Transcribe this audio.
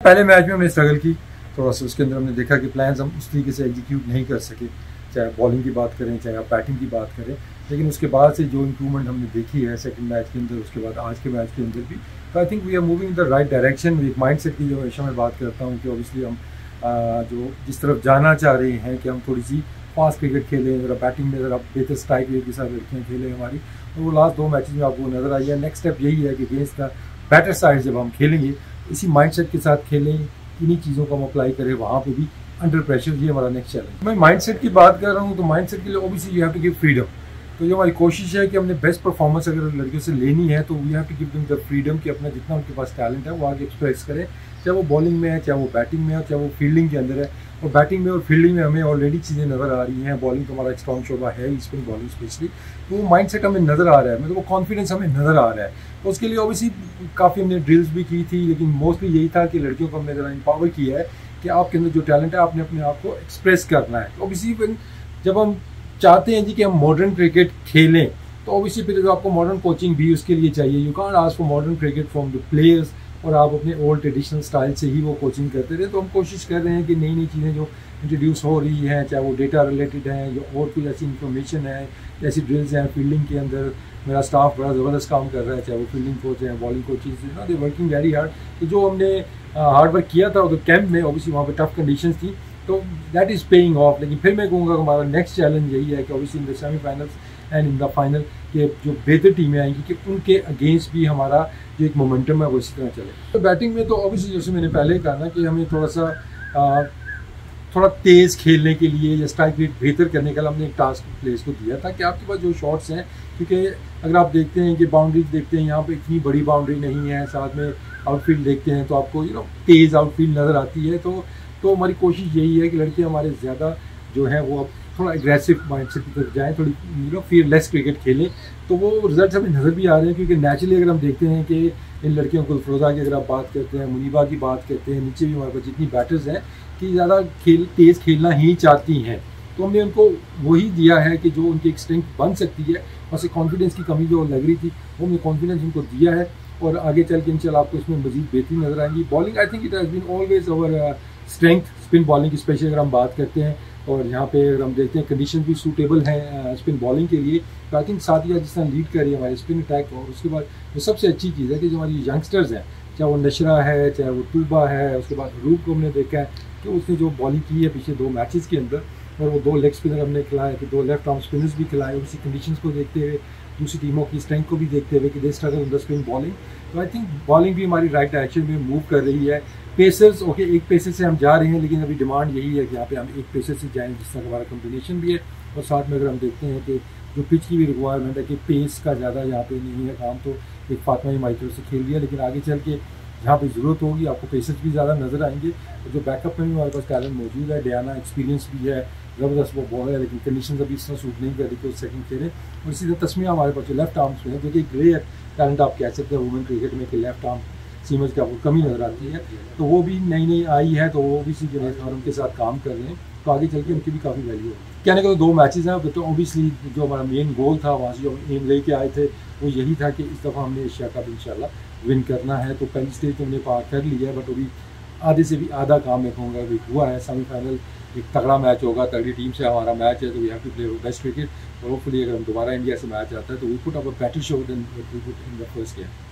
पहले मैच में हमने स्ट्रगल की, थोड़ा सा उसके अंदर हमने देखा कि प्लान्स हम उस तरीके से एग्जीक्यूट नहीं कर सके, चाहे बॉलिंग की बात करें चाहे आप बैटिंग की बात करें। लेकिन उसके बाद से जो इम्प्रूवमेंट हमने देखी है सेकंड मैच के अंदर, उसके बाद आज के मैच के अंदर भी, तो I think we are moving in the right direction. एक माइंड सेट की जो हमेशा मैं बात करता हूँ कि ऑब्वियसली हम जो जिस तरफ जाना चाह रहे हैं कि हम थोड़ी सी फास्ट क्रिकेट खेलें, ज़रा बैटिंग में ज़रा बेहतर स्ट्राइक रेट के साथ लड़कियाँ खेलें हमारी, और वो लास्ट 2 मैचेस में आपको नज़र आई है। नेक्स्ट स्टेप यही है कि अगेंस्ट द बैटर साइड जब हम खेलेंगे इसी माइंडसेट के साथ खेलें, इन्हीं चीज़ों को हम अप्लाई करें वहाँ पे भी अंडर प्रेशर। ये हमारा नेक्स्ट चैलेंज। मैं माइंडसेट की बात कर रहा हूँ तो माइंडसेट के लिए obviously you have to give freedom. तो जो हमारी कोशिश है कि हमने बेस्ट परफॉर्मेंस अगर लड़कियों से लेनी है तो we have to give them the freedom कि अपना जितना उनके पास टैलेंट है वो आगे एक्सप्रेस करें, चाहे वो बॉलिंग में है, चाहे वो बैटिंग में है, चाहे वो फील्डिंग के अंदर है। और बैटिंग में और फील्डिंग में हमें ऑलरेडी चीज़ें नज़र आ रही हैं। बॉलिंग तो हमारा एक स्ट्रॉन्ग शोबा है, स्पिन बॉलिंग स्पेशली, तो वो माइंडसेट हमें नज़र आ रहा है, मतलब वो कॉन्फिडेंस हमें नज़र आ रहा है। तो उसके लिए ऑब्वियसली काफ़ी हमने ड्रिल्स भी की थी, लेकिन मोस्टली यही था कि लड़कियों को हमने ज़रा एम्पावर किया है कि आपके अंदर जो टैलेंट है आपने अपने आप को एक्सप्रेस करना है। तो ऑब्वियसली जब हम चाहते हैं जी कि हम मॉडर्न क्रिकेट खेलें तो ऑब्वियसली फिर जो आपको मॉडर्न कोचिंग भी उसके लिए चाहिए। You can't ask for modern cricket from the players और आप अपने ओल्ड ट्रेडिशनल स्टाइल से ही वो कोचिंग करते रहे। तो हम कोशिश कर रहे हैं कि नई नई चीज़ें जो इंट्रोड्यूस हो रही हैं, चाहे वो डेटा रिलेटेड हैं या और कोई ऐसी इन्फॉर्मेशन है, ऐसी ड्रिल्स हैं फील्डिंग के अंदर। मेरा स्टाफ बड़ा ज़बरदस्त काम कर रहा है, चाहे वो फील्डिंग कोच हैं, बॉलिंग कोचेज हैं, दे वर्किंग वेरी हार्ड। तो जो हमने हार्ड वर्क किया था उधर कैंप में, ऑब्वियसली वहाँ पर टफ कंडीशन थी, तो दैट इज़ पेइंग ऑफ। लेकिन फिर मैं कहूँगा हमारा नेक्स्ट चैलेंज यही है कि obviously in the semifinals and in the final के जो बेहतर टीमें आएंगी कि उनके अगेंस्ट भी हमारा जो एक मोमेंटम है वो इसी तरह चले। तो बैटिंग में तो ऑब्वियसली जैसे मैंने पहले कहा ना कि हमें थोड़ा तेज़ खेलने के लिए या स्ट्राइक रेट बेहतर करने के लिए हमने एक टास्क प्लेयर्स को दिया था कि आपके पास जो शॉट्स हैं, क्योंकि अगर आप देखते हैं कि बाउंड्रीज देखते हैं यहाँ पे इतनी बड़ी बाउंड्री नहीं है, साथ में आउटफील्ड देखते हैं तो आपको तेज़ आउटफील्ड नज़र आती है। तो हमारी कोशिश यही है कि लड़के हमारे ज़्यादा जो है वो अब थोड़ा एग्रेसिव माइंडसेट की तरफ जाएँ, थोड़ी फियरलेस क्रिकेट खेलें। तो वो रिजल्ट हमें नज़र भी आ रहे हैं, क्योंकि नेचुरली अगर हम देखते हैं कि इन लड़कियों को गुलफरोज़ा की अगर आप बात करते हैं, मुनीबा की बात करते हैं, नीचे भी हमारे पास जितनी बैटर्स हैं कि ज़्यादा तेज़ खेलना ही चाहती हैं, तो हमने उनको वही दिया है कि जो उनकी एक स्ट्रेंथ बन सकती है। और से कॉन्फिडेंस की कमी जो लग रही थी वो हमने कॉन्फिडेंस उनको दिया है, और आगे चल के इंशाल्लाह आपको इसमें मजीद बेहतरी नजर आएंगी। Bowling I think it has been always our strength, spin bowling की स्पेशली अगर हम बात करते हैं, और यहाँ पे अगर हम देखते हैं कंडीशन भी सूटेबल हैं स्पिन बॉलिंग के लिए। तो आई थिंक सादिया जिस तरह लीड कर रही है हमारे स्पिन अटैक, और उसके बाद जो सबसे अच्छी चीज़ है कि जो हमारी यंगस्टर्स हैं, चाहे वो नशरा है, चाहे वो तूबा है, उसके बाद रूप को हमने देखा है कि उसने जो बॉलिंग की है पिछले 2 मैचेस के अंदर, और वो 2 लेग स्पिनर हमने खिलाए, कि 2 लेफ्ट आर्म स्पिनर्स भी खिलाए, उसी कंडीशंस को देखते हुए, दूसरी टीमों की स्ट्रेंथ को भी देखते हुए कि they struggle in the spin bowling. तो आई थिंक बॉलिंग भी हमारी राइट डायरेक्शन में मूव कर रही है। पेसर्स ओके, एक पेसर से हम जा रहे हैं, लेकिन अभी डिमांड यही है कि यहाँ पे हम एक पेसर से जाएँ जिस तरह हमारा कॉम्बिनेशन भी है, और साथ में अगर हम देखते हैं कि जो पिच की भी रिक्वायरमेंट है कि पेस का ज़्यादा यहाँ पे नहीं है काम, तो एक फातिमा ही माइटर से खेल लिया, लेकिन आगे चल के जहाँ पे ज़रूरत होगी आपको पेसर्स भी ज़्यादा नज़र आएंगे। और जो बैकअप में भी हमारे पास टैलेंट मौजूद है, डियाना एक्सपीरियंस भी है, ज़बरदस्त वो बॉलर है, लेकिन कंडीशन अभी इस तरह सूट नहीं कर रही कि उस सेकंड खेलें। और इसी तरह तस्मिया हमारे पास जो लेफ्ट आर्म्स में है, जो कि ग्रेट टैलेंट आप कह सकते हैं वुमेन क्रिकेट में कि लेफ्ट आर्म सीमर्स की आपको कमी नज़र आती है, तो वो भी नई आई है, तो वो भी सी और उनके साथ काम कर रहे हैं, तो आगे चल के उनकी भी काफ़ी वैल्यू है। कहने का तो 2 मैचेस हैं, तो ऑब्वियसली जो हमारा मेन गोल था वहाँ से जो एम लेके आए थे वो यही था कि इस दफ़ा हमने एशिया कप इंशाल्लाह विन करना है। तो पहली स्टेज तो हमने पार कर लिया है, बट अभी आधे से भी आधा काम मैं कहूँगा अभी हुआ है। सेमीफाइनल एक तगड़ा मैच होगा, तगड़ी टीम से हमारा मैच है, तो we have to play best cricket. और होपफुली अगर हम दोबारा इंडिया से मैच आता है तो we put up a better show than we put in the first game.